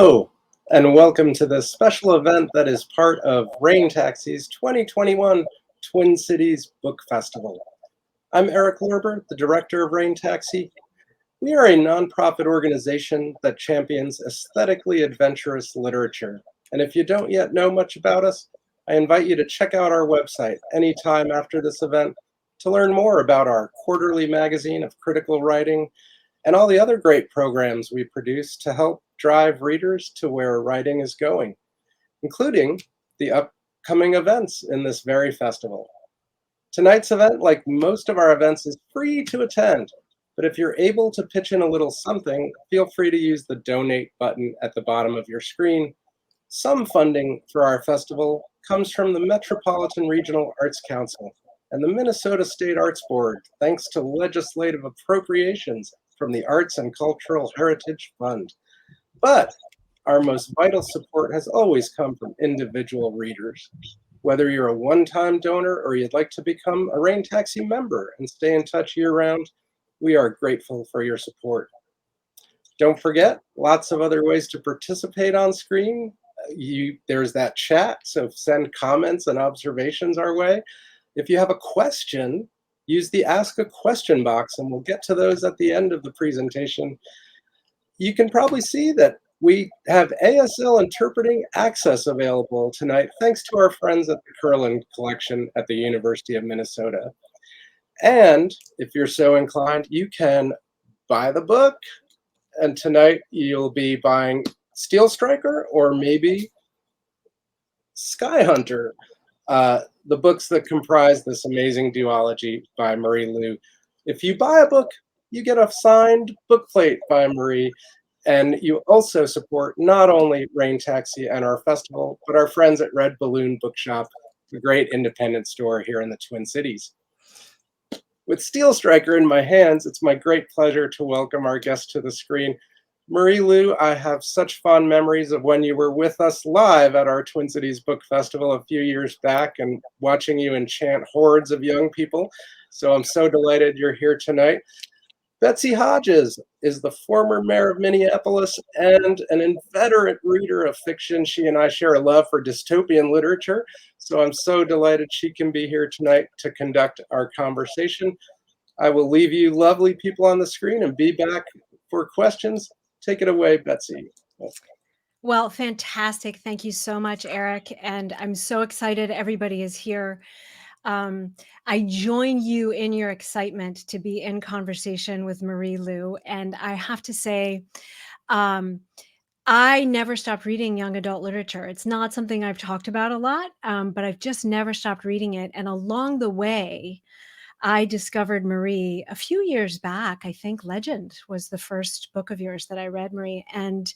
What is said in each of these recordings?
Hello, and welcome to this special event that is part of Rain Taxi's 2021 Twin Cities Book Festival. I'm Eric Lorber, the director of Rain Taxi. We are a nonprofit organization that champions aesthetically adventurous literature. And if you don't yet know much about us, I invite you to check out our website anytime after this event to learn more about our quarterly magazine of critical writing and all the other great programs we produce to help drive readers to where writing is going, including the upcoming events in this very festival. Tonight's event, like most of our events, is free to attend, but if you're able to pitch in a little something, feel free to use the donate button at the bottom of your screen. Some funding for our festival comes from the Metropolitan Regional Arts Council and the Minnesota State Arts Board, thanks to legislative appropriations from the Arts and Cultural Heritage Fund. But our most vital support has always come from individual readers. Whether you're a one-time donor or you'd like to become a Rain Taxi member and stay in touch year-round, we are grateful for your support. Don't forget, lots of other ways to participate on screen. There's that chat, so send comments and observations our way. If you have a question, use the Ask a Question box, and we'll get to those at the end of the presentation. You can probably see that we have ASL interpreting access available tonight, thanks to our friends at the Curlin Collection at the University of Minnesota. And if you're so inclined, you can buy the book, and tonight you'll be buying Steelstriker or maybe Skyheart. The books that comprise this amazing duology by Marie Lu. If you buy a book, you get a signed bookplate by Marie, and you also support not only Rain Taxi and our festival, but our friends at Red Balloon Bookshop, a great independent store here in the Twin Cities. With Steelstriker in my hands, it's my great pleasure to welcome our guest to the screen. Marie Lu, I have such fond memories of when you were with us live at our Twin Cities Book Festival a few years back and watching you enchant hordes of young people. So I'm so delighted you're here tonight. Betsy Hodges is the former mayor of Minneapolis and an inveterate reader of fiction. She and I share a love for dystopian literature. So I'm so delighted she can be here tonight to conduct our conversation. I will leave you lovely people on the screen and be back for questions. Take it away, Betsy. Well, fantastic. Thank you so much, Eric. And I'm so excited everybody is here. I join you in your excitement to be in conversation with Marie Lu. And I have to say, I never stopped reading young adult literature. It's not something I've talked about a lot, but I've just never stopped reading it. And along the way, I discovered Marie a few years back. I think Legend was the first book of yours that I read, Marie, and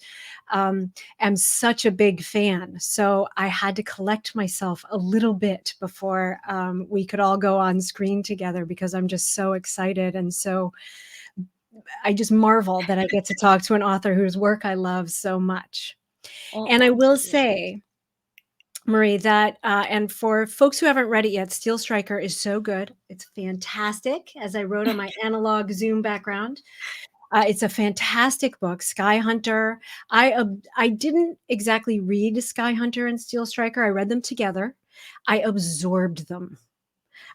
am such a big fan. So I had to collect myself a little bit before we could all go on screen together, because I'm just so excited. And so I just marvel that I get to talk to an author whose work I love so much. And I will say, Marie, that, and for folks who haven't read it yet, Steelstriker is so good. It's fantastic, as I wrote on my analog Zoom background. It's a fantastic book. Skyheart. I didn't exactly read Skyheart and Steelstriker. I read them together. I absorbed them.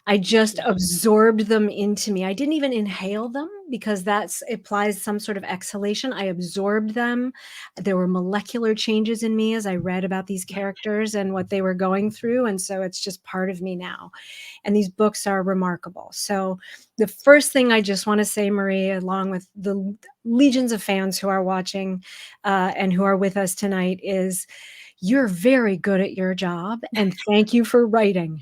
I just absorbed them into me. I didn't even inhale them, because that implies some sort of exhalation. I absorbed them. There were molecular changes in me as I read about these characters and what they were going through. And so it's just part of me now. And these books are remarkable. So the first thing I just want to say, Marie, along with the legions of fans who are watching and who are with us tonight, is you're very good at your job. And thank you for writing.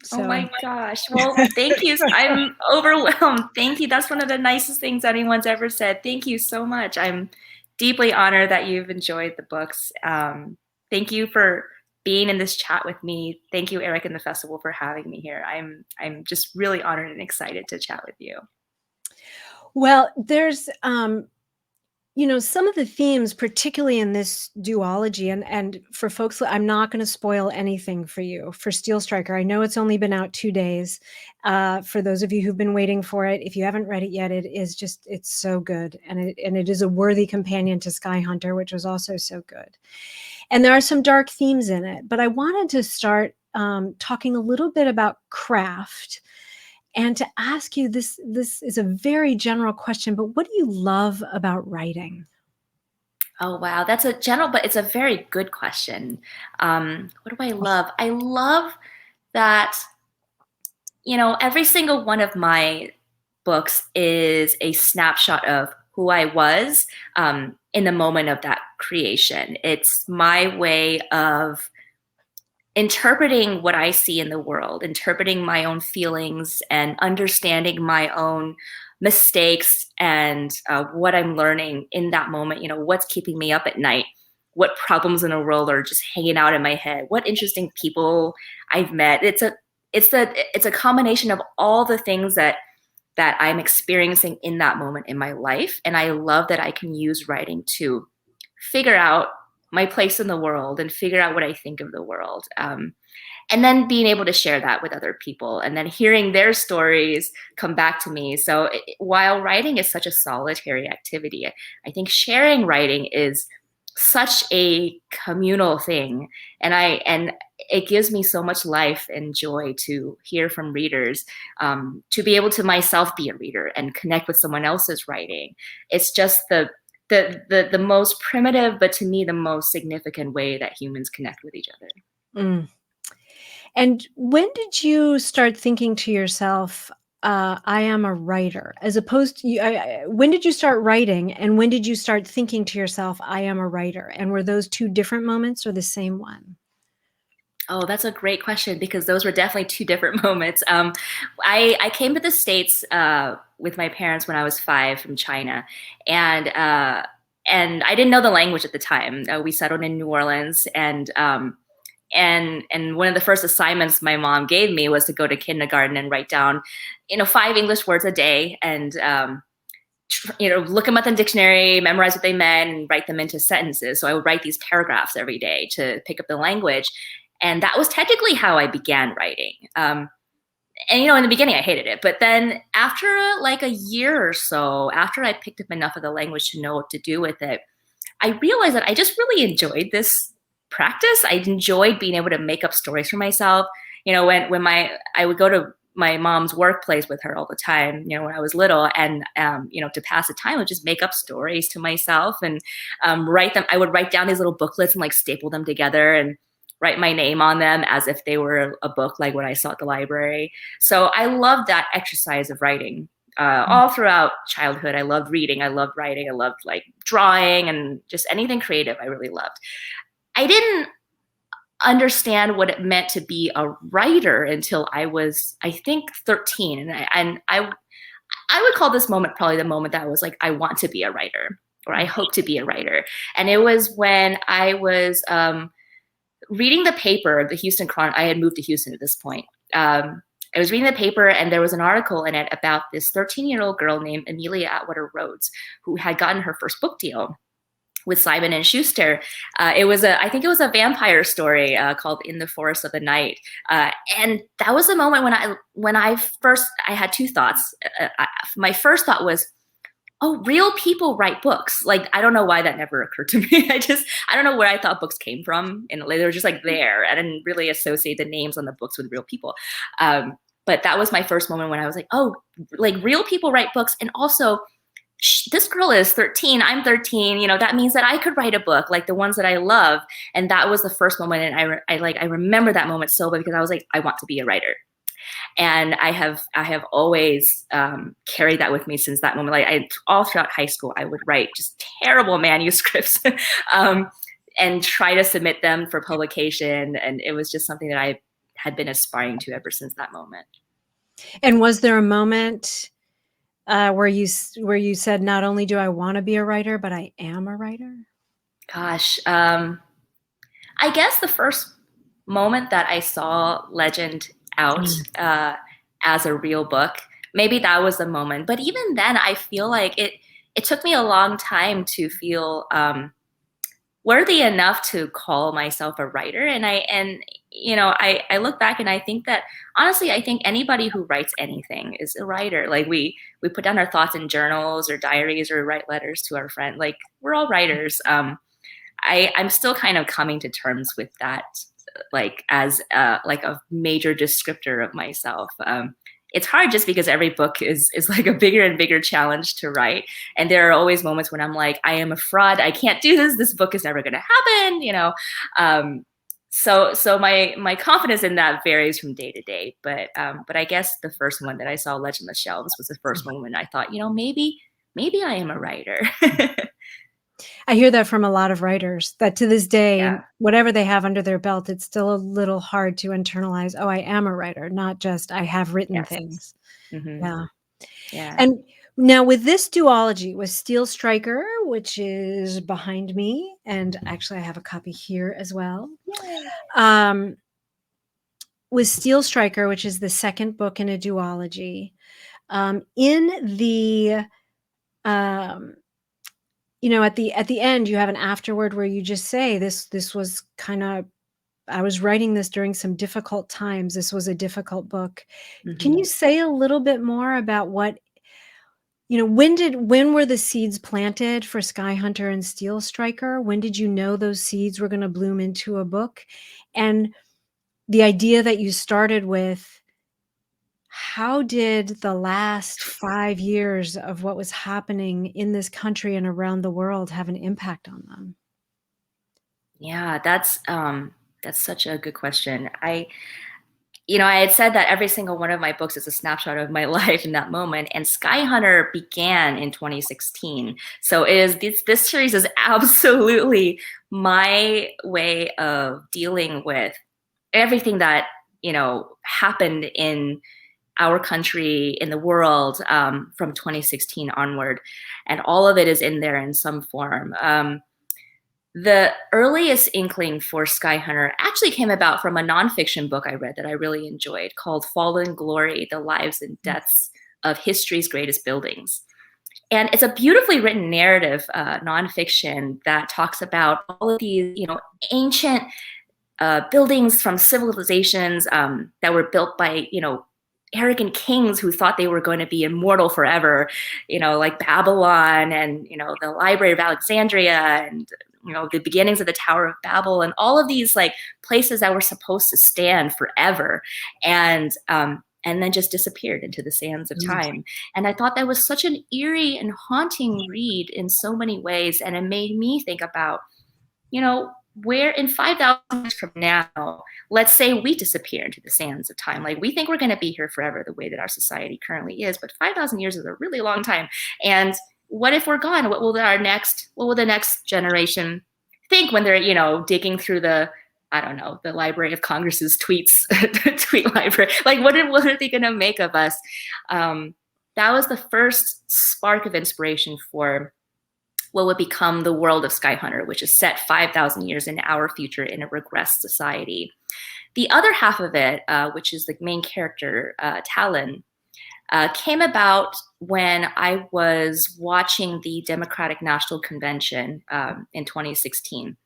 So. Oh my gosh. Well, thank you. I'm overwhelmed. Thank you. That's one of the nicest things anyone's ever said. Thank you so much. I'm deeply honored that you've enjoyed the books. Thank you for being in this chat with me. Thank you, Eric, and the festival for having me here. I'm just really honored and excited to chat with you. Well, there's Some of the themes, particularly in this duology, and for folks, I'm not going to spoil anything for you for Steelstriker. I know it's only been out 2 days. For those of you who've been waiting for it, if you haven't read it yet, it's so good, and it is a worthy companion to Skyhunter, which was also so good. And there are some dark themes in it, but I wanted to start talking a little bit about craft. And to ask you, this is a very general question, but what do you love about writing? Oh, wow. That's a general, but it's a very good question. What do I love? I love that, every single one of my books is a snapshot of who I was in the moment of that creation. It's my way of interpreting what I see in the world, interpreting my own feelings and understanding my own mistakes and what I'm learning in that moment. What's keeping me up at night? What problems in the world are just hanging out in my head? What interesting people I've met? It's a combination of all the things that I'm experiencing in that moment in my life. And I love that I can use writing to figure out my place in the world and figure out what I think of the world. And then being able to share that with other people and then hearing their stories come back to me. So while writing is such a solitary activity, I think sharing writing is such a communal thing. And it gives me so much life and joy to hear from readers, to be able to myself be a reader and connect with someone else's writing. It's just the most primitive, but to me, the most significant way that humans connect with each other. Mm. And when did you start thinking to yourself, I am a writer, as opposed to when did you start writing, and when did you start thinking to yourself, I am a writer? And were those two different moments or the same one? Oh, that's a great question, because those were definitely two different moments. I came to the States with my parents when I was 5 from China, and I didn't know the language at the time. We settled in New Orleans, and one of the first assignments my mom gave me was to go to kindergarten and write down, 5 English words a day, and look them up in the dictionary, memorize what they meant, and write them into sentences. So I would write these paragraphs every day to pick up the language. And that was technically how I began writing. And, in the beginning, I hated it. But then after like a year or so, after I picked up enough of the language to know what to do with it, I realized that I just really enjoyed this practice. I enjoyed being able to make up stories for myself. When I would go to my mom's workplace with her all the time, when I was little, and, to pass the time, I would just make up stories to myself and write them. I would write down these little booklets and like staple them together and write my name on them as if they were a book, like what I saw at the library. So I loved that exercise of writing all throughout childhood. I loved reading. I loved writing. I loved like drawing and just anything creative I really loved. I didn't understand what it meant to be a writer until I was, I think, 13. And I would call this moment probably the moment that I was like, I want to be a writer, or I hope to be a writer. And it was when I was reading the paper, the Houston Chronicle. I had moved to Houston at this point. I was reading the paper, and there was an article in it about this 13-year-old girl named Amelia Atwater Rhodes, who had gotten her first book deal with Simon and Schuster. I think it was a vampire story called In the Forest of the Night. And that was the moment when I had two thoughts. My first thought was, oh, real people write books. Like, I don't know why that never occurred to me. I don't know where I thought books came from. And they were just like there. I didn't really associate the names on the books with real people. But that was my first moment when I was like, oh, like real people write books. And also, this girl is 13, I'm 13, that means that I could write a book like the ones that I love. And that was the first moment. And I remember that moment so well, because I was like, I want to be a writer. And I have always carried that with me since that moment. Like all throughout high school, I would write just terrible manuscripts and try to submit them for publication. And it was just something that I had been aspiring to ever since that moment. And was there a moment where you said, not only do I want to be a writer, but I am a writer? Gosh, I guess the first moment that I saw Legend out as a real book, maybe that was the moment. But even then, I feel like it took me a long time to feel worthy enough to call myself a writer. And I look back and I think that, honestly, I think anybody who writes anything is a writer. Like we put down our thoughts in journals or diaries or write letters to our friend. Like, we're all writers. I'm still kind of coming to terms with that, like, as like a major descriptor of myself. It's hard just because every book is like a bigger and bigger challenge to write. And there are always moments when I'm like, I am a fraud. I can't do this. This book is never going to happen, you know? So my confidence in that varies from day to day. But I guess the first one that I saw, Legend on the Shelves, was the first one when I thought, maybe I am a writer. I hear that from a lot of writers, that to this day, Yeah. whatever they have under their belt, it's still a little hard to internalize, oh, I am a writer, not just I have written Yes. things. Mm-hmm. Yeah. Yeah. And now with this duology, with Steelstriker, which is behind me, and actually I have a copy here as well. With Steelstriker, which is the second book in a duology, in the at the end, you have an afterword where you just say, this was kind of, I was writing this during some difficult times. This was a difficult book. Mm-hmm. Can you say a little bit more about when were the seeds planted for Skyhunter and Steelstriker? When did you know those seeds were going to bloom into a book? And the idea that you started with, how did the last 5 years of what was happening in this country and around the world have an impact on them? Yeah, that's such a good question. I had said that every single one of my books is a snapshot of my life in that moment, and Skyhunter began in 2016. So this series is absolutely my way of dealing with everything that happened in our country, in the world, from 2016 onward, and all of it is in there in some form. The earliest inkling for Skyhunter actually came about from a nonfiction book I read that I really enjoyed, called Fallen Glory: The Lives and Deaths of History's Greatest Buildings. And it's a beautifully written narrative nonfiction that talks about all of these, ancient buildings from civilizations that were built by, arrogant kings who thought they were going to be immortal forever, like Babylon and, the Library of Alexandria and, the beginnings of the Tower of Babel, and all of these like places that were supposed to stand forever, and then just disappeared into the sands of time. And I thought that was such an eerie and haunting read in so many ways. And it made me think about, where in 5,000 years from now, let's say we disappear into the sands of time. Like, we think we're going to be here forever the way that our society currently is, but 5,000 years is a really long time. And what if we're gone? What will the next generation think when they're, digging through the Library of Congress's tweet library? Like, what are they going to make of us? That was the first spark of inspiration for what would become the world of Skyhunter, which is set 5,000 years in our future in a regressed society. The other half of it, which is the main character, Talon, came about when I was watching the Democratic National Convention in 2016.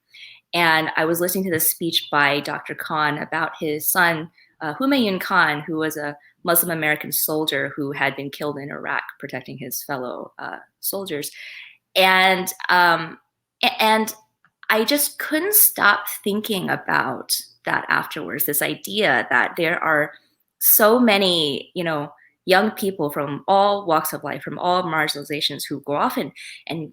And I was listening to this speech by Dr. Khan about his son, Humayun Khan, who was a Muslim American soldier who had been killed in Iraq protecting his fellow soldiers. And I just couldn't stop thinking about that afterwards, this idea that there are so many, young people from all walks of life, from all marginalizations, who go off and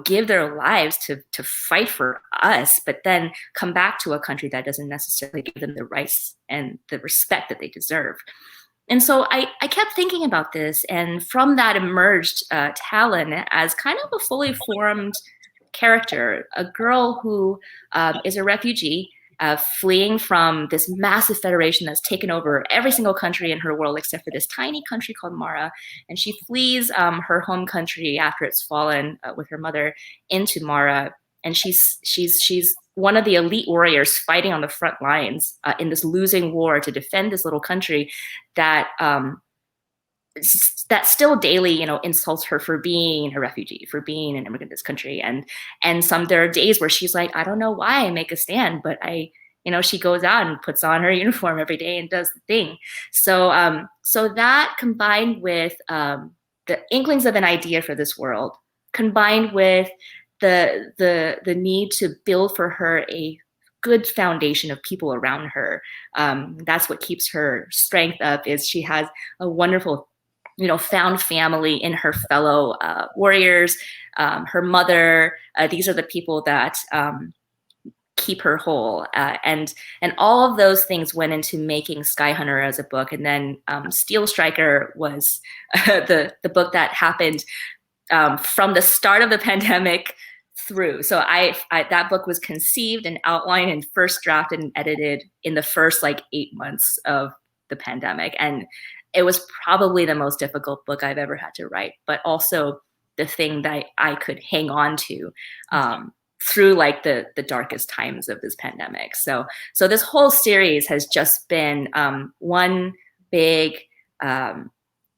give their lives to fight for us, but then come back to a country that doesn't necessarily give them the rights and the respect that they deserve. And so I kept thinking about this, and from that emerged Talon as kind of a fully formed character, a girl who is a refugee, fleeing from this massive federation that's taken over every single country in her world except for this tiny country called Mara. And she flees her home country after it's fallen with her mother into Mara. And she's one of the elite warriors fighting on the front lines in this losing war to defend this little country that that still daily, insults her for being a refugee, for being an immigrant in this country. And there are days where she's like, I don't know why I make a stand, but she goes out and puts on her uniform every day and does the thing. So that combined with the inklings of an idea for this world, combined with the need to build for her a good foundation of people around her. That's what keeps her strength up, is she has a wonderful, found family in her fellow warriors, her mother. These are the people that keep her whole. And all of those things went into making Skyhunter as a book. And then Steelstriker was the book that happened from the start of the pandemic through. So that book was conceived and outlined and first drafted and edited in the first 8 months of the pandemic. And it was probably the most difficult book I've ever had to write, but also the thing that I could hang on to through the darkest times of this pandemic. So this whole series has just been one big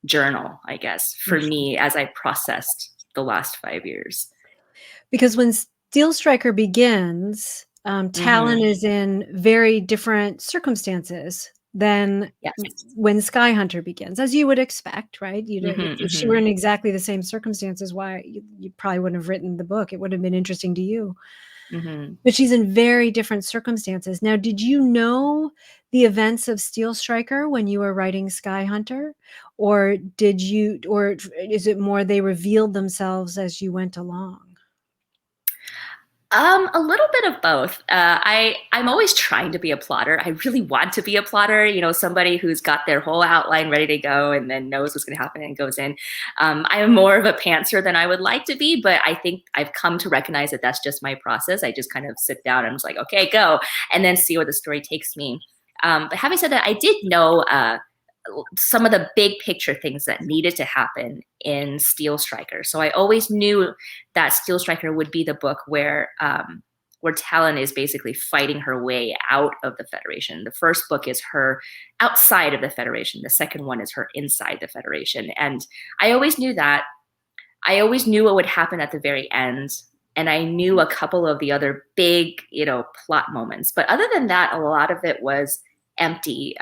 journal, I guess, for me as I processed the last 5 years. Because when Steelstriker begins, Talon is in very different circumstances than when Skyhunter begins, as you would expect, right? If she were in exactly the same circumstances, why you probably wouldn't have written the book. It would have been interesting to you. But she's in very different circumstances. Now, did you know the events of Steelstriker when you were writing Skyhunter, or is it more they revealed themselves as you went along? A little bit of both. I'm always trying to be a plotter. I really want to be a plotter, somebody who's got their whole outline ready to go and then knows what's going to happen and goes in. I am more of a pantser than I would like to be, but I think I've come to recognize that that's just my process. I just kind of sit down and I'm just like, okay, go, and then see where the story takes me. But having said that, I did know some of the big picture things that needed to happen in Steelstriker. So I always knew that Steelstriker would be the book where Talon is basically fighting her way out of the Federation. The first book is her outside of the Federation. The second one is her inside the Federation. And I always knew that. I always knew what would happen at the very end. And I knew a couple of the other big, plot moments. But other than that, a lot of it was empty.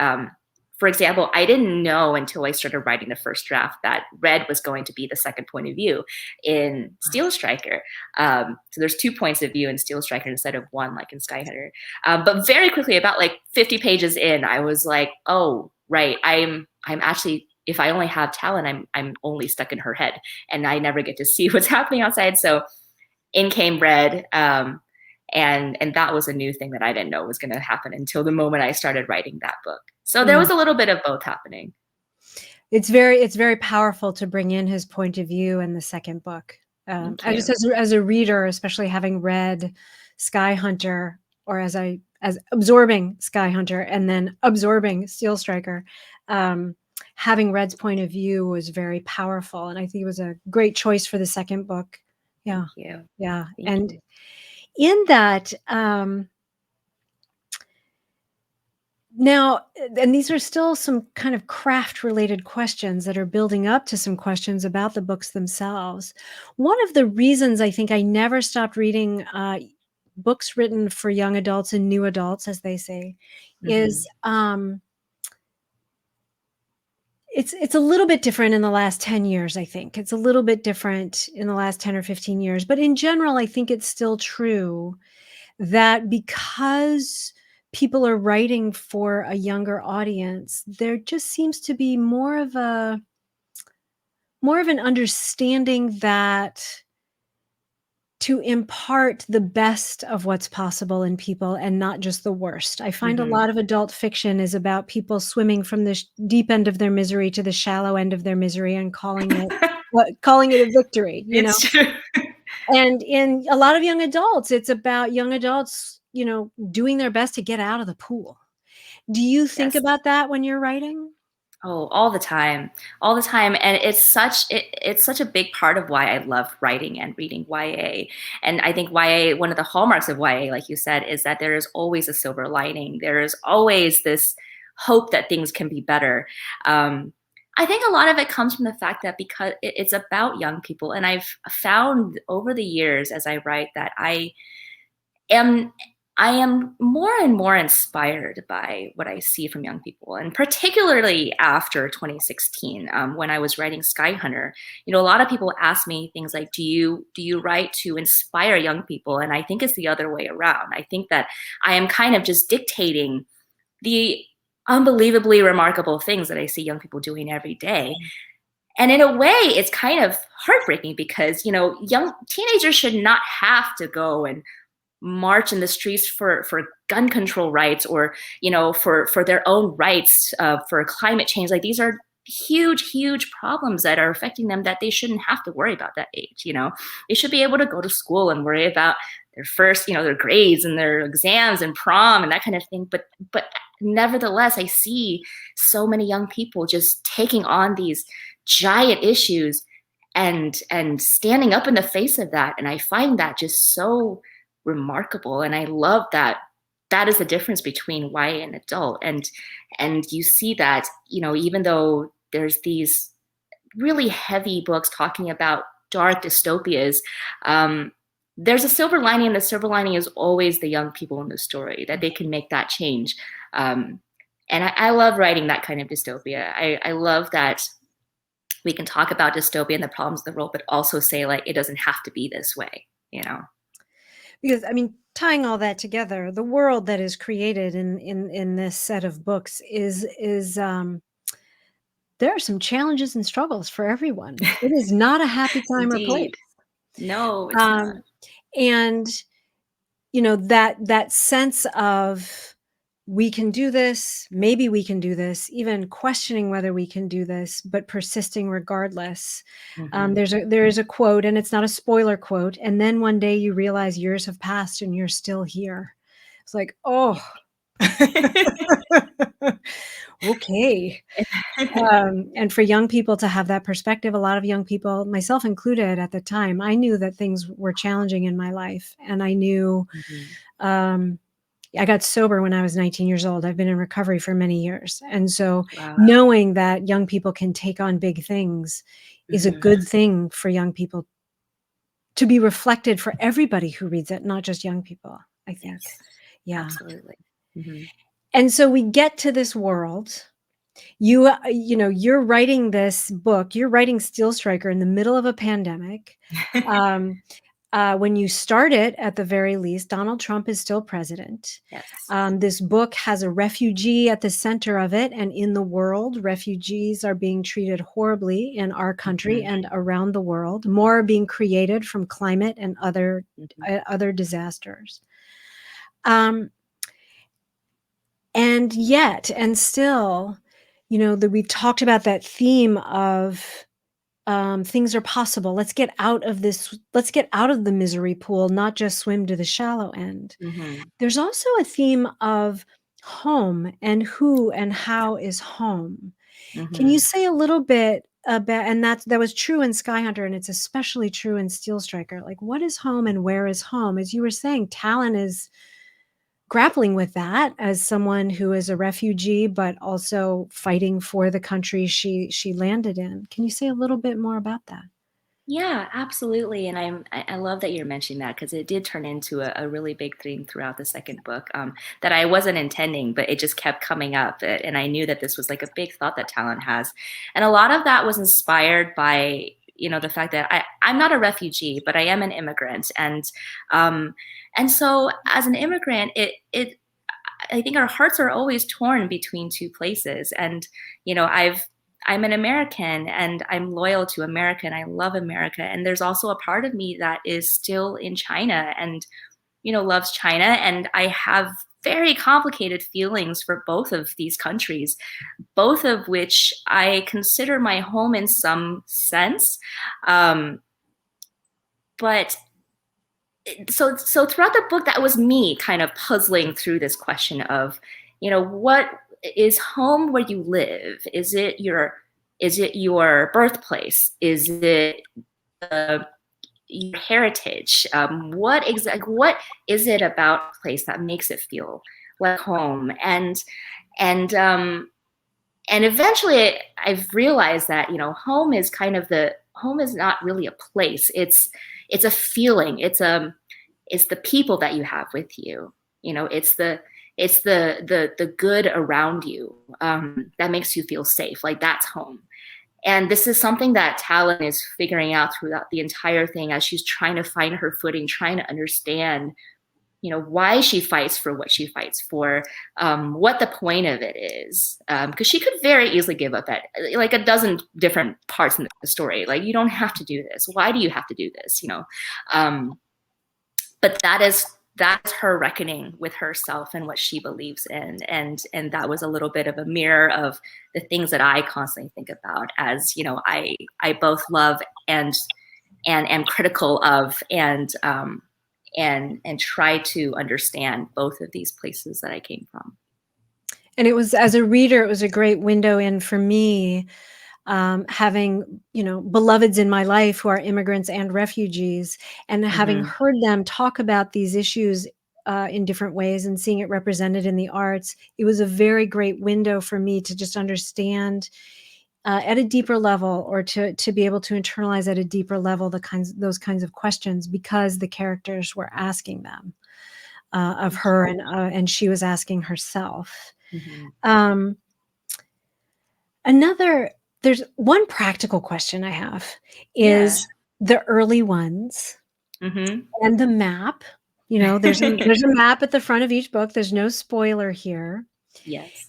For example, I didn't know until I started writing the first draft that Red was going to be the second point of view in Steelstriker. So there's 2 points of view in Steelstriker instead of one, like in Skyhunter. But very quickly, about 50 pages in, I was like, oh, right, I'm actually, if I only have Talon, I'm only stuck in her head, and I never get to see what's happening outside. So in came Red. And that was a new thing that I didn't know was going to happen until the moment I started writing that book. So there was a little bit of both happening. It's very powerful to bring in his point of view in the second book. I just, as a reader, especially having read Skyhunter, or as absorbing Skyhunter and then absorbing Steelstriker, having Red's point of view was very powerful. And I think it was a great choice for the second book. Yeah. Thank you. Yeah. Thank you. In that, now, and these are still some kind of craft related questions that are building up to some questions about the books themselves. One of the reasons I think I never stopped reading books written for young adults and new adults, as they say, is it's a little bit different in the last 10 years, I think. It's a little bit different in the last 10 or 15 years. But in general, I think it's still true that because people are writing for a younger audience, there just seems to be more of an understanding that to impart the best of what's possible in people and not just the worst. I find a lot of adult fiction is about people swimming from the deep end of their misery to the shallow end of their misery and calling it a victory, It's true. And in a lot of young adults, it's about young adults, doing their best to get out of the pool. Do you think about that when you're writing? Oh, all the time. And it's such a big part of why I love writing and reading YA. And I think YA, one of the hallmarks of YA, like you said, is that there is always a silver lining. There is always this hope that things can be better. I think a lot of it comes from the fact that because it's about young people, and I've found over the years as I write that am I am more and more inspired by what I see from young people, and particularly after 2016, when I was writing Skyhunter. A lot of people ask me things like, "Do you write to inspire young people?" And I think it's the other way around. I think that I am kind of just dictating the unbelievably remarkable things that I see young people doing every day. And in a way, it's kind of heartbreaking because, young teenagers should not have to go and march in the streets for gun control rights, or, for their own rights, for climate change. Like, these are huge problems that are affecting them that they shouldn't have to worry about that age. They should be able to go to school and worry about their first, their grades and their exams and prom and that kind of thing. But nevertheless, I see so many young people just taking on these giant issues and standing up in the face of that. And I find that just so remarkable. And I love that is the difference between YA and adult. And you see that, even though there's these really heavy books talking about dark dystopias, there's a silver lining, and the silver lining is always the young people in the story, that they can make that change. And I love writing that kind of dystopia. I love that we can talk about dystopia and the problems of the world, but also say, like, it doesn't have to be this way, Because, tying all that together, the world that is created in this set of books is there are some challenges and struggles for everyone. It is not a happy time or place. No, it's not. And that sense of, we can do this, maybe we can do this, even questioning whether we can do this, but persisting regardless. There is a quote, and it's not a spoiler quote, and then one day you realize years have passed and you're still here. It's like, oh, okay. And for young people to have that perspective, a lot of young people, myself included at the time, I knew that things were challenging in my life. And I knew, I got sober when I was 19 years old. I've been in recovery for many years. And so knowing that young people can take on big things is a good thing for young people to be reflected for everybody who reads it, not just young people, I think. Yes, yeah, absolutely. And so we get to this world. You're writing this book, you're writing Steelstriker in the middle of a pandemic. When you start it, at the very least, Donald Trump is still president. Yes. This book has a refugee at the center of it, and in the world, refugees are being treated horribly in our country and around the world. More are being created from climate and other disasters. And yet, and still, we've talked about that theme of things are possible. Let's get out of the misery pool, not just swim to the shallow end. There's also a theme of home, and who and how is home. Can you say a little bit about, and that was true in Skyhunter, and it's especially true in Steelstriker, like, what is home and where is home? As you were saying, Talon is grappling with that as someone who is a refugee, but also fighting for the country she landed in. Can you say a little bit more about that? Yeah, absolutely. And I love that you're mentioning that, because it did turn into a really big theme throughout the second book, that I wasn't intending, but it just kept coming up. And I knew that this was like a big thought that Talon has. And a lot of that was inspired by, the fact that I'm not a refugee, but I am an immigrant. And so as an immigrant, I think our hearts are always torn between two places. And, I'm an American, and I'm loyal to America, and I love America. And there's also a part of me that is still in China and, loves China. And I have very complicated feelings for both of these countries, both of which I consider my home in some sense. But so throughout the book, that was me kind of puzzling through this question of, what is home where you live? Is it your birthplace? Is it your heritage? What is it about a place that makes it feel like home? And eventually I've realized that, home is home is not really a place. It's a feeling. It's the people that you have with you. It's the good around you that makes you feel safe. Like, that's home. And this is something that Talon is figuring out throughout the entire thing as she's trying to find her footing, trying to understand, why she fights for what she fights for, what the point of it is. Because she could very easily give up at like a dozen different parts in the story. Like, you don't have to do this. Why do you have to do this? But that's her reckoning with herself and what she believes in. And that was a little bit of a mirror of the things that I constantly think about as, I both love and am critical of, and try to understand both of these places that I came from. And it was, as a reader, it was a great window in for me, having, beloveds in my life who are immigrants and refugees, and having heard them talk about these issues in different ways and seeing it represented in the arts. It was a very great window for me to just understand at a deeper level, or to be able to internalize at a deeper level those kinds of questions, because the characters were asking them of her, and she was asking herself. There's one practical question I have is the early ones and the map. There's a map at the front of each book. There's no spoiler here. Yes.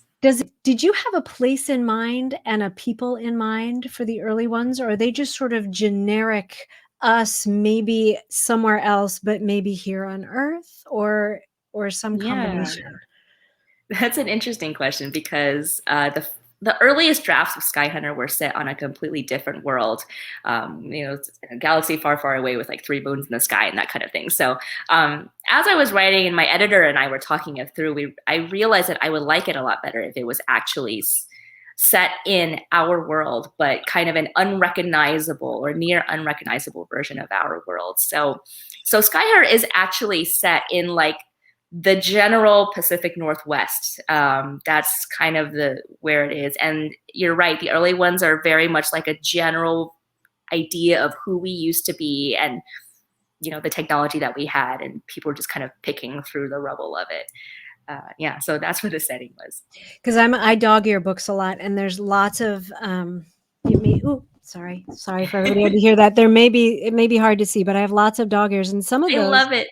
Did you have a place in mind and a people in mind for the early ones, or are they just sort of generic, us maybe somewhere else, but maybe here on Earth, or some combination? That's an interesting question, because the earliest drafts of Skyhunter were set on a completely different world, a galaxy far, far away with like 3 moons in the sky and that kind of thing. So as I was writing, and my editor and I were talking it through, I realized that I would like it a lot better if it was actually set in our world, but kind of an unrecognizable or near unrecognizable version of our world. So Skyheart is actually set in like the general Pacific Northwest. That's kind of where it is. And you're right, the early ones are very much like a general idea of who we used to be, and the technology that we had, and people were just kind of picking through the rubble of it. So that's what the setting was. Because I dog ear books a lot, and there's lots of sorry for everybody to hear that. It may be hard to see, but I have lots of dog ears, and some of those, I love it.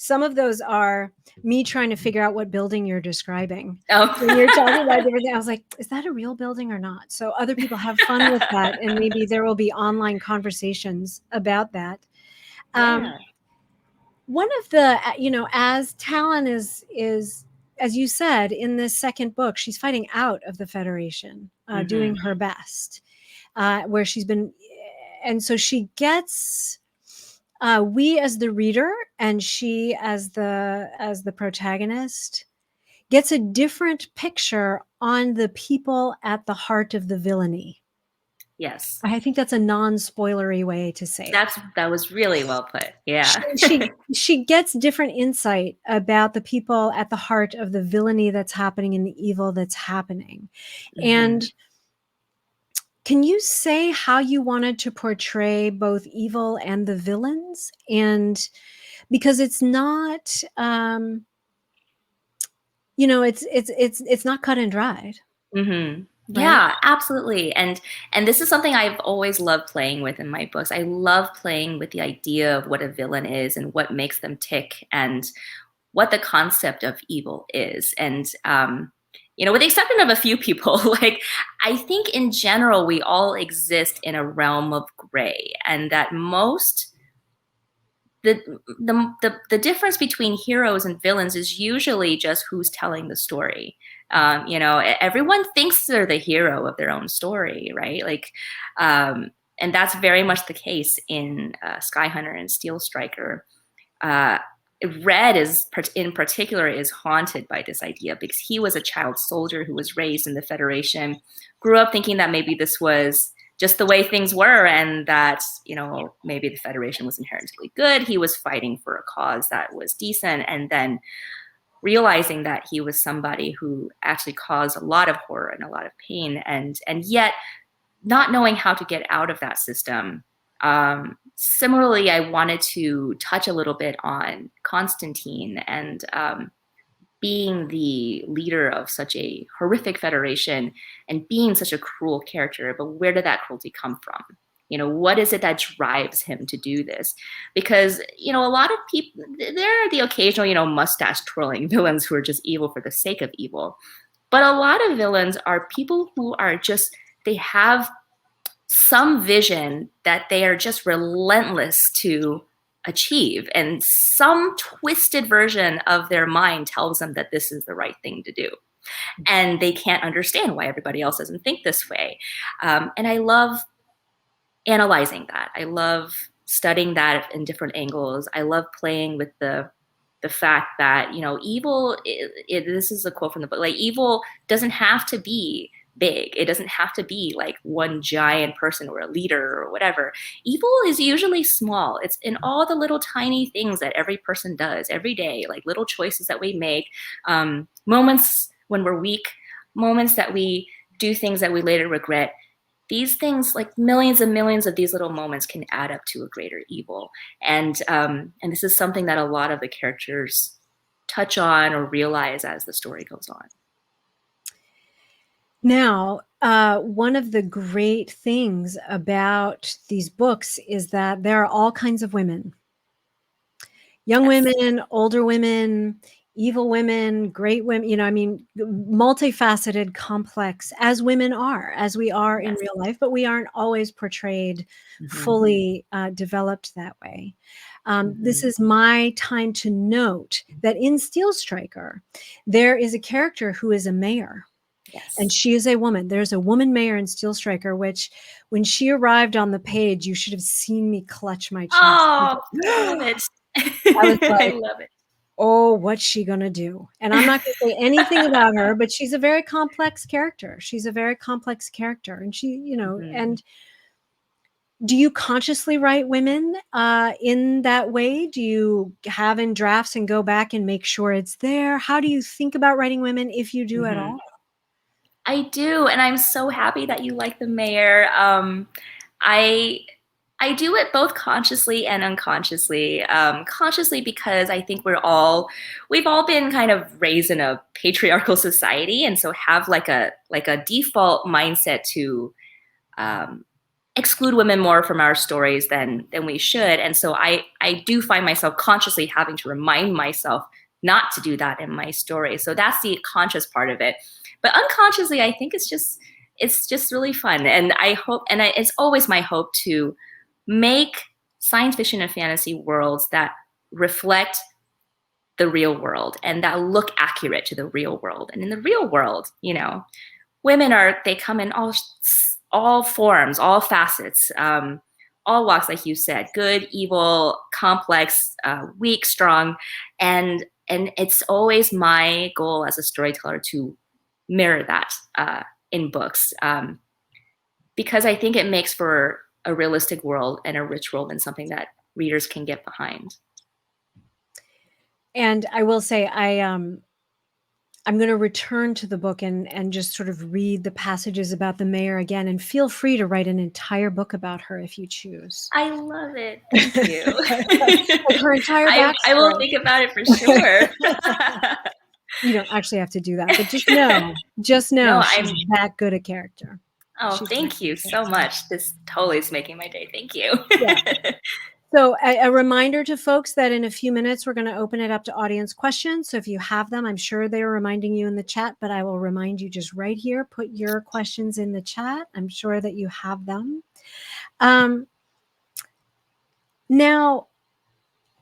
Some of those are me trying to figure out what building you're describing. Oh. When you're talking about everything, I was like, is that a real building or not? So other people have fun with that, and maybe there will be online conversations about that. One of the, as Talon is, as you said, in this second book, she's fighting out of the Federation, doing her best, where she's been, and so she gets, we as the reader, and she as the protagonist, gets a different picture on the people at the heart of the villainy. Yes. I think that's a non-spoilery way to say it. That was really well put. Yeah. She gets different insight about the people at the heart of the villainy that's happening and the evil that's happening. And can you say how you wanted to portray both evil and the villains? And because it's not, it's not cut and dried. Right? Yeah, absolutely. And this is something I've always loved playing with in my books. I love playing with the idea of what a villain is and what makes them tick, and what the concept of evil is. And, with the exception of a few people, like, I think in general, we all exist in a realm of gray, and that the difference between heroes and villains is usually just who's telling the story. Everyone thinks they're the hero of their own story, right? Like, and that's very much the case in Skyhunter and Steelstriker. Red in particular is haunted by this idea, because he was a child soldier who was raised in the Federation, grew up thinking that maybe this was just the way things were, and that, maybe the Federation was inherently good. He was fighting for a cause that was decent. And then realizing that he was somebody who actually caused a lot of horror and a lot of pain, and yet not knowing how to get out of that system. Similarly, I wanted to touch a little bit on Constantine and being the leader of such a horrific federation and being such a cruel character. But where did that cruelty come from? What is it that drives him to do this? Because, a lot of people, there are the occasional, mustache twirling villains who are just evil for the sake of evil. But a lot of villains are people who are just, they have some vision that they are just relentless to achieve. And some twisted version of their mind tells them that this is the right thing to do. And they can't understand why everybody else doesn't think this way. And I love analyzing that. I love studying that in different angles. I love playing with the fact that, evil, this is a quote from the book, like, evil doesn't have to be big. It doesn't have to be like one giant person or a leader or whatever. Evil is usually small. It's in all the little tiny things that every person does every day, like little choices that we make, moments when we're weak, moments that we do things that we later regret. These things, like millions and millions of these little moments, can add up to a greater evil. And this is something that a lot of the characters touch on or realize as the story goes on. Now, one of the great things about these books is that there are all kinds of women. Young women, older women, evil women, great women, multifaceted, complex, as women are, as we are in real life, but we aren't always portrayed fully developed that way. This is my time to note that in Steelstriker, there is a character who is a mayor. Yes. And she is a woman. There's a woman mayor in Steelstriker, which when she arrived on the page, you should have seen me clutch my chest. Oh, I love it. I was like, I love it. Oh, what's she going to do? And I'm not going to say anything about her, but she's a very complex character. She's a very complex character. And she, and do you consciously write women in that way? Do you have in drafts and go back and make sure it's there? How do you think about writing women, if you do at all? I do, and I'm so happy that you like the mayor. I do it both consciously and unconsciously. Consciously because I think we've all been kind of raised in a patriarchal society, and so have like a default mindset to exclude women more from our stories than we should. And so I do find myself consciously having to remind myself not to do that in my story. So that's the conscious part of it. But unconsciously, I think it's just really fun. And I hope, and it's always my hope to make science fiction and fantasy worlds that reflect the real world and that look accurate to the real world. And in the real world, women they come in all forms, all facets, all walks, like you said, good, evil, complex, weak, strong. And it's always my goal as a storyteller to mirror that in books, because I think it makes for a realistic world and a rich world and something that readers can get behind. And I will say, I'm going to return to the book and just sort of read the passages about the mayor again, and feel free to write an entire book about her if you choose. I love it. Thank you. Like her entire backstory. I will think about it for sure. You don't actually have to do that, but just know she's that good a character. Oh, thank you so much. This totally is making my day. Thank you. Yeah. So a reminder to folks that in a few minutes, we're going to open it up to audience questions. So if you have them, I'm sure they're reminding you in the chat, but I will remind you just right here, put your questions in the chat. I'm sure that you have them. Now,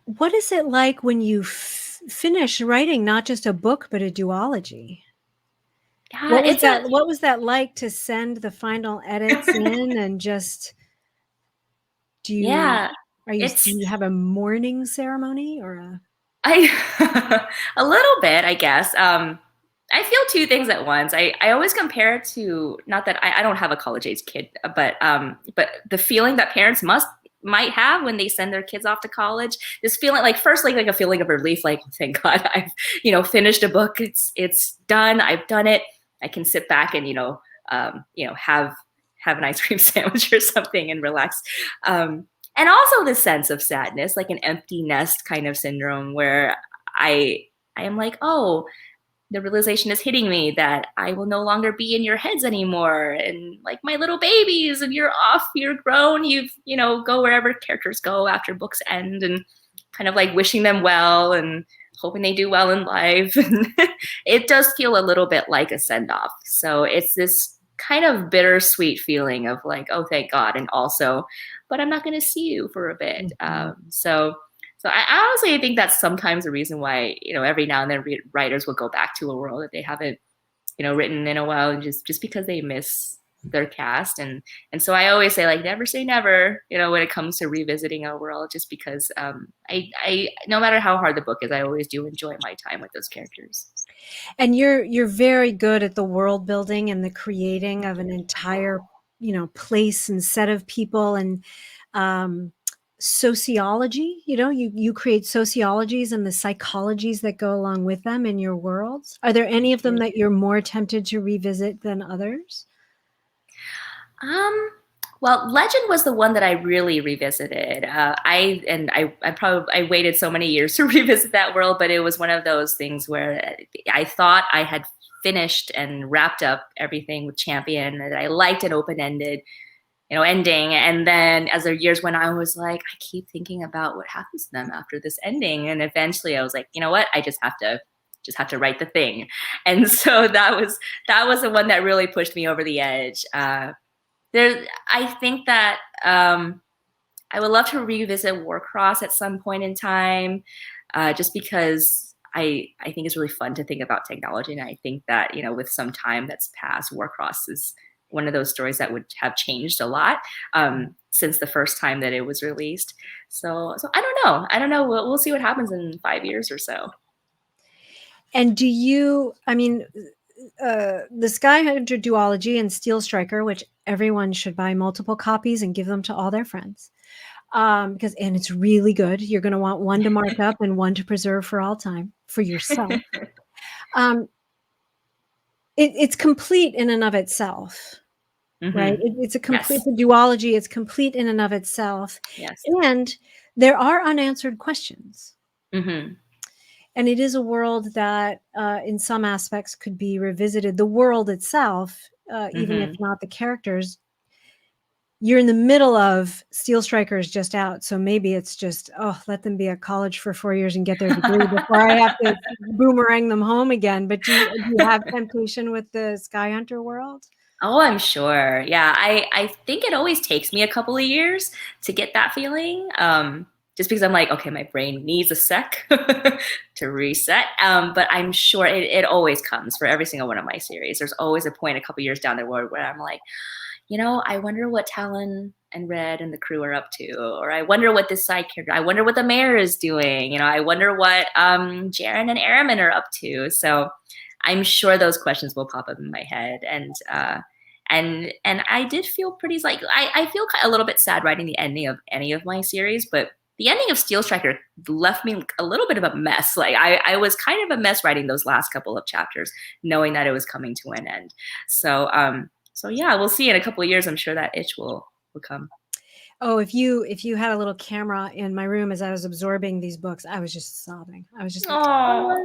what is it like when you finish writing not just a book, but a duology? What was that like to send the final edits in and just do you have a mourning ceremony or a little bit, I guess. I feel two things at once. I always compare it to, not that I don't have a college age kid, but the feeling that parents must might have when they send their kids off to college. This feeling, like first, like a feeling of relief, like thank God I've finished a book. It's done. I've done it. I can sit back and have an ice cream sandwich or something and relax. And also the sense of sadness, like an empty nest kind of syndrome, where I am like, oh, the realization is hitting me that I will no longer be in your heads anymore. And like my little babies, and you're off, you're grown, go wherever characters go after books end, and kind of like wishing them well and hoping they do well in life. And it does feel a little bit like a send off. So it's this kind of bittersweet feeling of like, oh, thank God. And also, but I'm not going to see you for a bit. So I honestly think that's sometimes the reason why, every now and then writers will go back to a world that they haven't, written in a while, and just because they miss their cast. And so I always say, like, never say never, when it comes to revisiting a world, just because I no matter how hard the book is, I always do enjoy my time with those characters. And you're very good at the world building and the creating of an entire, place and set of people, and sociology. You create sociologies and the psychologies that go along with them in your worlds. Are there any of them that you're more tempted to revisit than others? Well, Legend was the one that I really revisited. I waited so many years to revisit that world, but it was one of those things where I thought I had finished and wrapped up everything with Champion, that I liked an open-ended, ending. And then as the years went on, I was like, I keep thinking about what happens to them after this ending. And eventually I was like, you know what? I just have to write the thing. And so that was the one that really pushed me over the edge. I think that I would love to revisit Warcross at some point in time, just because I think it's really fun to think about technology. And I think that, with some time that's passed, Warcross is one of those stories that would have changed a lot since the first time that it was released. So I don't know. We'll see what happens in 5 years or so. And the Skyheart duology and Steelstriker, which everyone should buy multiple copies and give them to all their friends, because it's really good. You're going to want one to mark up and one to preserve for all time for yourself. It's complete in and of itself, right? It's a complete duology. It's complete in and of itself. Yes. And there are unanswered questions. Mm-hmm. And it is a world that in some aspects could be revisited. The world itself, even if not the characters, you're in the middle of Steelstriker is just out. So maybe it's just, let them be at college for 4 years and get their degree before I have to boomerang them home again. But do you have temptation with the Skyhunter world? Oh, I'm sure. Yeah, I think it always takes me a couple of years to get that feeling. Just because I'm like, okay, my brain needs a sec to reset. But I'm sure it always comes for every single one of my series. There's always a point a couple years down the road where I'm like, I wonder what Talon and Red and the crew are up to, or I wonder what this side character, I wonder what the mayor is doing. I wonder what Jaren and Araman are up to. So I'm sure those questions will pop up in my head. And I did feel pretty like, I feel a little bit sad writing the ending of any of my series, but the ending of Steelstriker left me a little bit of a mess. Like I was kind of a mess writing those last couple of chapters, knowing that it was coming to an end. So yeah, we'll see in a couple of years. I'm sure that itch will come. Oh, if you had a little camera in my room as I was absorbing these books, I was just sobbing. I was just like, oh.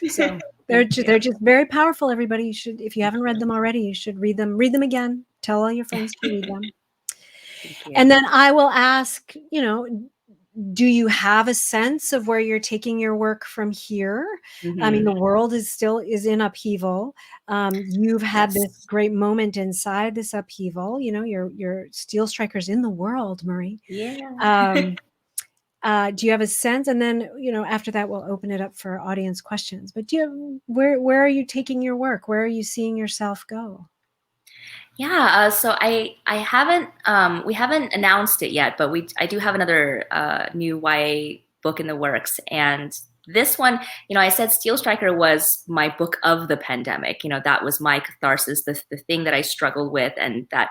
So they're just very powerful. Everybody, you should, if you haven't read them already, you should read them. Read them again. Tell all your friends to read them. And then I will ask, do you have a sense of where you're taking your work from here? I mean, the world is in upheaval. You've had this great moment inside this upheaval. Your Steelstriker's in the world, Marie. Yeah. Do you have a sense? And then, after that, we'll open it up for audience questions. But where are you taking your work? Where are you seeing yourself go? Yeah, so I haven't we haven't announced it yet, but I do have another new YA book in the works, and this one, I said Steelstriker was my book of the pandemic. That was my catharsis, the thing that I struggled with and that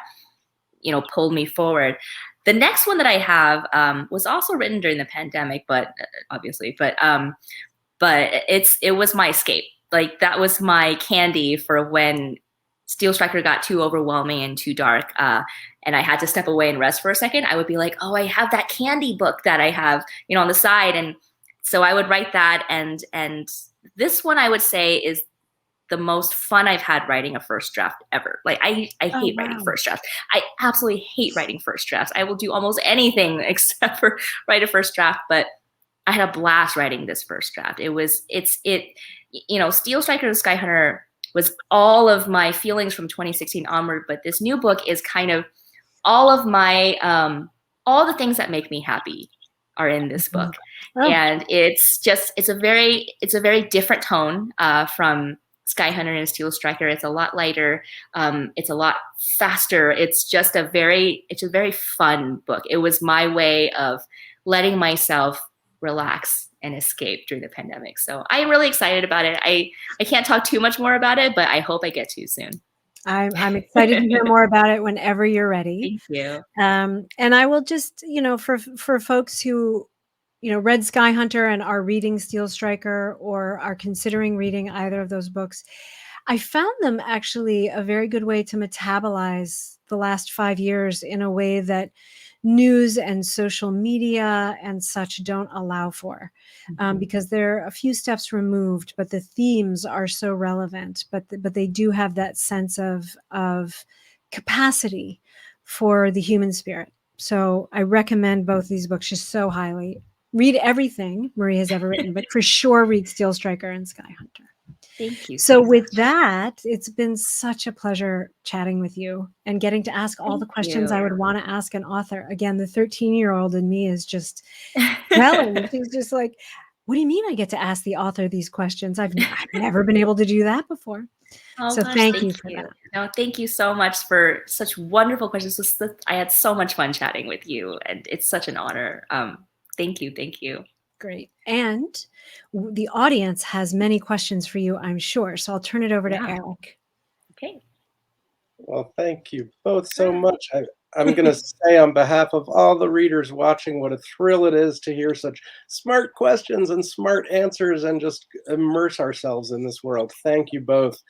pulled me forward. The next one that I have was also written during the pandemic, but obviously, but it was my escape. Like that was my candy for when Steelstriker got too overwhelming and too dark, and I had to step away and rest for a second. I would be like, oh, I have that candy book that I have, on the side, and so I would write that. And this one I would say is the most fun I've had writing a first draft ever. Like I hate writing first drafts. I absolutely hate writing first drafts. I will do almost anything except for write a first draft, but I had a blast writing this first draft. Steelstriker and Skyhunter was all of my feelings from 2016 onward, but this new book is kind of all of my, all the things that make me happy are in this book. Oh. And it's a very different tone from Skyhunter and Steelstriker. It's a lot lighter. It's a lot faster. It's a very fun book. It was my way of letting myself relax and escape during the pandemic. So I'm really excited about it. I can't talk too much more about it, but I hope I get to soon. I'm excited to hear more about it whenever you're ready. Thank you. And I will just, for folks who, read Skyhunter and are reading Steelstriker or are considering reading either of those books, I found them actually a very good way to metabolize the last 5 years in a way that news and social media and such don't allow for, because they're a few steps removed, but the themes are so relevant, but they do have that sense of capacity for the human spirit. So I recommend both these books just so highly. Read everything Marie has ever written, but for sure read Steelstriker and Skyhunter. Thank you. So with that, it's been such a pleasure chatting with you and getting to ask all the questions I would want to ask an author. Again, the 13-year-old in me is just telling. She's just like, what do you mean I get to ask the author these questions? I've never been able to do that before. Oh, so gosh, thank you for that. No, thank you so much for such wonderful questions. I had so much fun chatting with you, and it's such an honor. Thank you. Thank you. Great. And the audience has many questions for you, I'm sure. So I'll turn it over to Eric. Okay. Well, thank you both so much. I'm going to say on behalf of all the readers watching what a thrill it is to hear such smart questions and smart answers and just immerse ourselves in this world. Thank you both.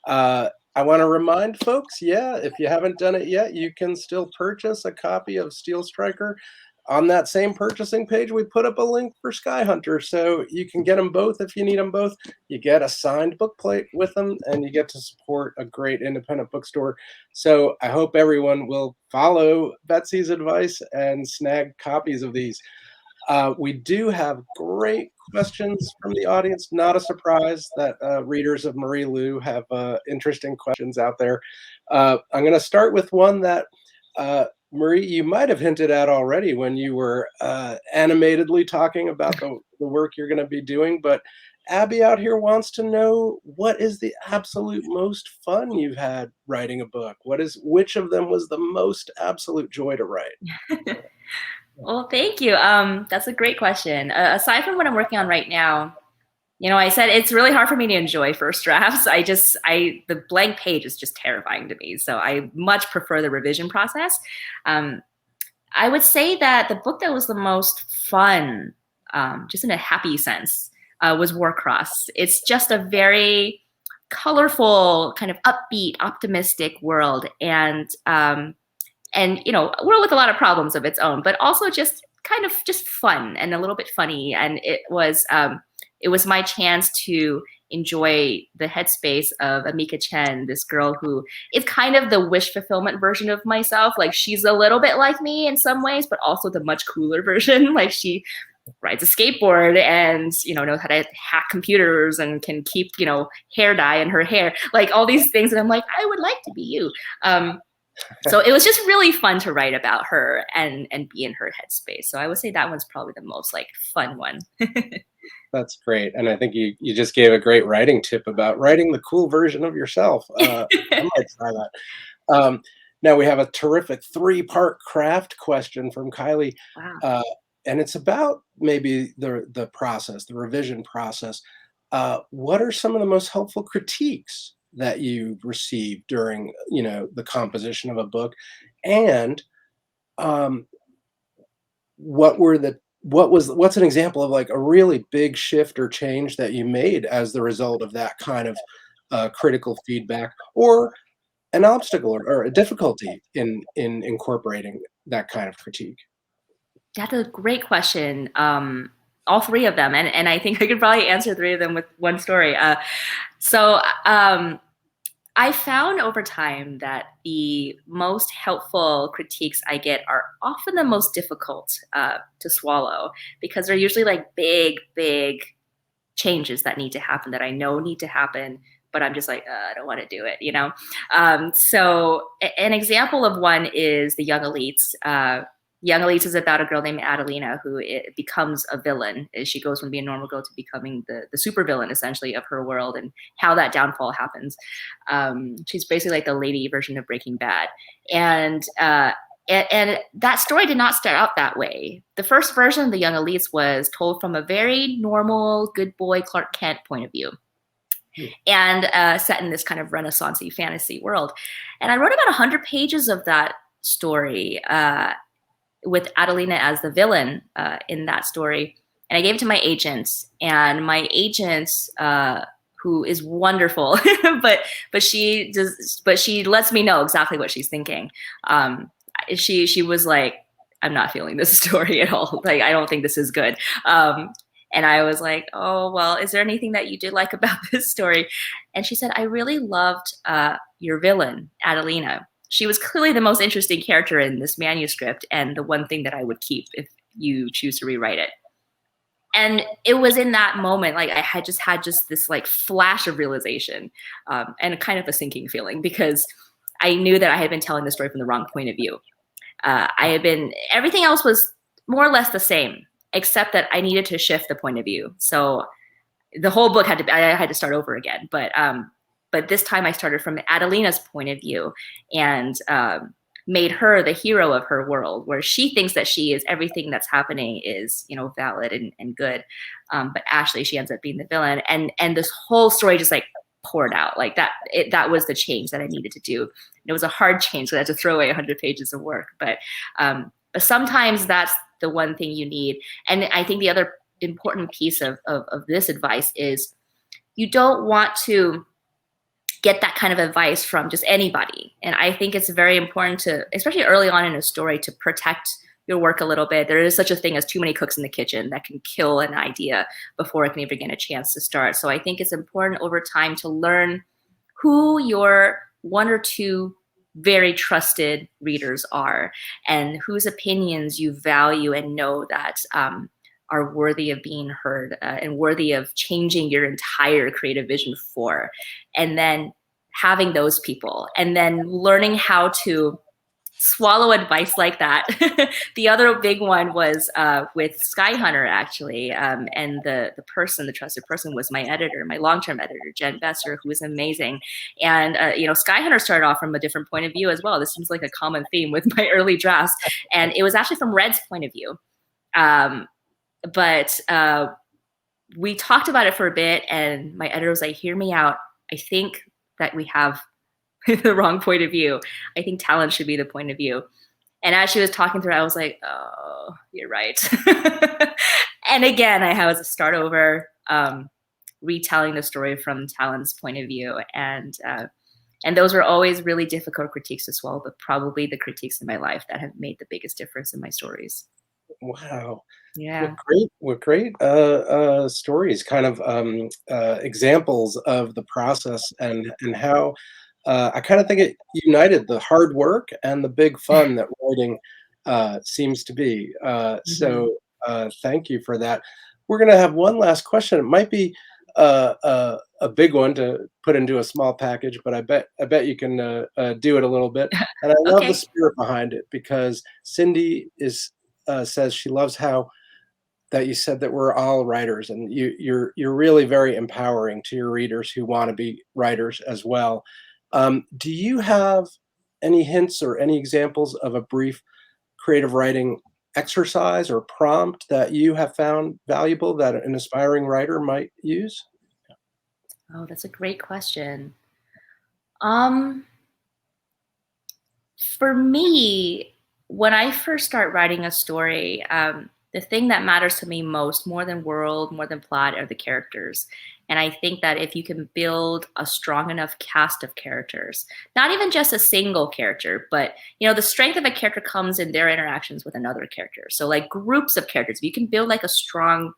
I want to remind folks, if you haven't done it yet, you can still purchase a copy of Steelstriker. On that same purchasing page, we put up a link for Skyhunter, so you can get them both if you need them both. You get a signed book plate with them, and you get to support a great independent bookstore. So I hope everyone will follow Betsy's advice and snag copies of these. We do have great questions from the audience. Not a surprise that readers of Marie Lu have interesting questions out there. I'm going to start with one that Marie, you might have hinted at already when you were animatedly talking about the work you're going to be doing, but Abby out here wants to know, what is the absolute most fun you've had writing a book? Which of them was the most absolute joy to write? Well, thank you. That's a great question. Aside from what I'm working on right now, I said it's really hard for me to enjoy first drafts. The blank page is just terrifying to me. So I much prefer the revision process. I would say that the book that was the most fun, just in a happy sense, was Warcross. It's just a very colorful, kind of upbeat, optimistic world. And world with a lot of problems of its own, but also just kind of just fun and a little bit funny. And it was my chance to enjoy the headspace of Amika Chen, this girl who is kind of the wish fulfillment version of myself. Like, she's a little bit like me in some ways, but also the much cooler version. Like, she rides a skateboard and, knows how to hack computers and can keep, hair dye in her hair, like all these things. And I'm like, I would like to be you. So it was just really fun to write about her and be in her headspace. So I would say that one's probably the most fun one. That's great. And I think you just gave a great writing tip about writing the cool version of yourself. I might try that. Now we have a terrific 3-part craft question from Kylie. Wow. And it's about maybe the process, the revision process. What are some of the most helpful critiques that you received during, the composition of a book? And what's an example of like a really big shift or change that you made as the result of that kind of critical feedback, or an obstacle or a difficulty in incorporating that kind of critique? That's a great question. All three of them, and I think I could probably answer three of them with one story. So I found over time that the most helpful critiques I get are often the most difficult to swallow, because they're usually like big changes that need to happen, that I know need to happen, but I'm just like, I don't want to do it, you know? So an example of one is the Young Elites. Young Elites is about a girl named Adelina who becomes a villain. She goes from being a normal girl to becoming the super villain, essentially, of her world, and how that downfall happens. She's basically like the lady version of Breaking Bad. And that story did not start out that way. The first version of the Young Elites was told from a very normal, good boy Clark Kent point of view, and set in this kind of Renaissance-y fantasy world. And I wrote about 100 pages of that story with Adelina as the villain in that story. And I gave it to my agent, and my agent, who is wonderful, but she lets me know exactly what she's thinking. She was like, I'm not feeling this story at all. Like, I don't think this is good. And I was like, oh, well, is there anything that you did like about this story? And she said, I really loved your villain, Adelina. She was clearly the most interesting character in this manuscript, and the one thing that I would keep if you choose to rewrite it. And it was in that moment, like I had just this like flash of realization, and kind of a sinking feeling, because I knew that I had been telling the story from the wrong point of view. Everything else was more or less the same, except that I needed to shift the point of view. So the whole book I had to start over again. But this time I started from Adelina's point of view, and made her the hero of her world, where she thinks that she is everything that's happening is, valid and good. But actually she ends up being the villain. And this whole story just like poured out like that. That was the change that I needed to do. And it was a hard change, so I had to throw away 100 pages of work. But sometimes that's the one thing you need. And I think the other important piece of this advice is you don't want to get that kind of advice from just anybody. And I think it's very important to, especially early on in a story, to protect your work a little bit. There is such a thing as too many cooks in the kitchen that can kill an idea before it can even get a chance to start. So I think it's important over time to learn who your one or two very trusted readers are, and whose opinions you value and know that are worthy of being heard, and worthy of changing your entire creative vision for. And then having those people, and then learning how to swallow advice like that. The other big one was with Skyheart, actually. And the trusted person was my editor, my long-term editor, Jen Besser, who was amazing. And, Skyheart started off from a different point of view as well. This seems like a common theme with my early drafts. And it was actually from Red's point of view. But we talked about it for a bit, and my editor was like, hear me out. I think that we have the wrong point of view. I think talent should be the point of view. And as she was talking through, I was like, oh, you're right. And again, I had to start over, retelling the story from talent's point of view. And those were always really difficult critiques to swallow, but probably the critiques in my life that have made the biggest difference in my stories. Wow. Yeah. What great stories, kind of examples of the process, and how I kind of think it united the hard work and the big fun that writing seems to be. So thank you for that. We're going to have one last question. It might be a big one to put into a small package, but I bet you can do it a little bit. And I love the spirit behind it, because Cindy says she loves how that you said that we're all writers, and you're really very empowering to your readers who want to be writers as well. Do you have any hints or any examples of a brief creative writing exercise or prompt that you have found valuable that an aspiring writer might use? Oh, that's a great question. For me, when I first start writing a story, the thing that matters to me most, more than world, more than plot, are the characters. And I think that if you can build a strong enough cast of characters, not even just a single character, but the strength of a character comes in their interactions with another character. So like groups of characters, if you can build like a strong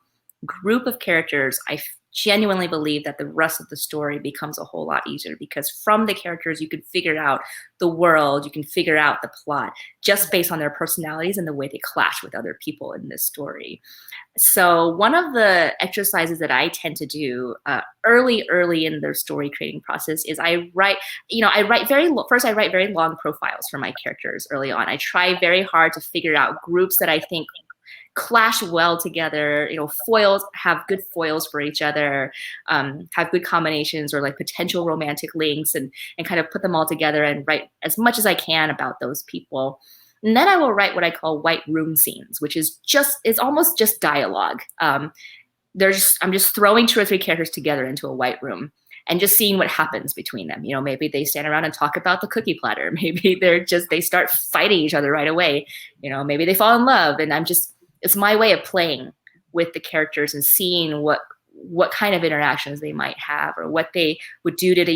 group of characters, I genuinely believe that the rest of the story becomes a whole lot easier, because from the characters you can figure out the world, you can figure out the plot just based on their personalities and the way they clash with other people in this story. So one of the exercises that I tend to do early in the story creating process is I write very long profiles for my characters early on. I try very hard to figure out groups that I think clash well together, foils, have good foils for each other, have good combinations or like potential romantic links, and kind of put them all together and write as much as I can about those people. And then I will write what I call white room scenes, which is almost just dialogue. I'm just throwing 2 or 3 characters together into a white room and just seeing what happens between them. Maybe they stand around and talk about the cookie platter. Maybe they start fighting each other right away. Maybe they fall in love, and it's my way of playing with the characters and seeing what kind of interactions they might have, or what they would do to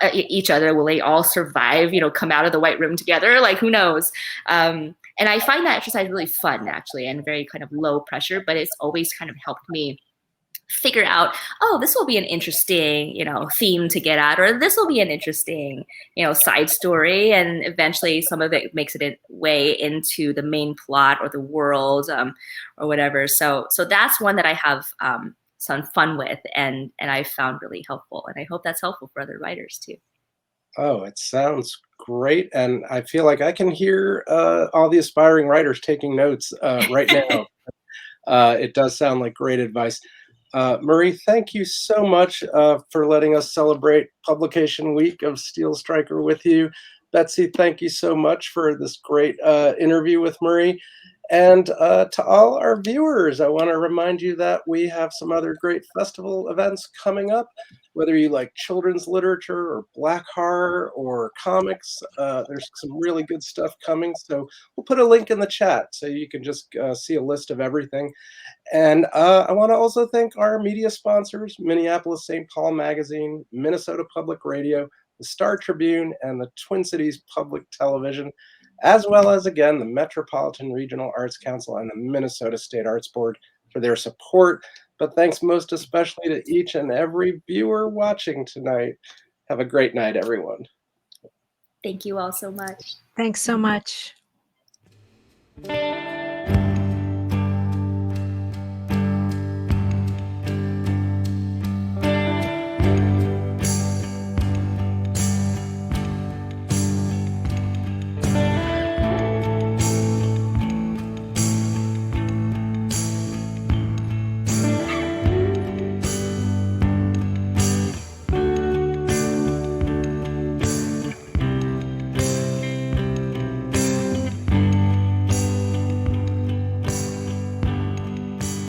each other. Will they all survive, come out of the white room together? Like, who knows? And I find that exercise really fun, actually, and very kind of low pressure, but it's always kind of helped me figure out, oh, this will be an interesting, theme to get at, or this will be an interesting, side story. And eventually some of it makes it way into the main plot or the world, or whatever. So that's one that I have some fun with, and I found really helpful. And I hope that's helpful for other writers too. Oh, it sounds great. And I feel like I can hear all the aspiring writers taking notes right now. It does sound like great advice. Marie, thank you so much for letting us celebrate publication week of Steelstriker with you. Betsy, thank you so much for this great interview with Marie. And to all our viewers, I want to remind you that we have some other great festival events coming up. Whether you like children's literature or black horror or comics, there's some really good stuff coming. So we'll put a link in the chat so you can just see a list of everything. And I want to also thank our media sponsors, Minneapolis St. Paul Magazine, Minnesota Public Radio, the Star Tribune, and the Twin Cities Public Television, as well as, again, the Metropolitan Regional Arts Council and the Minnesota State Arts Board for their support. But thanks most especially to each and every viewer watching tonight. Have a great night, everyone. Thank you all so much. Thanks so much.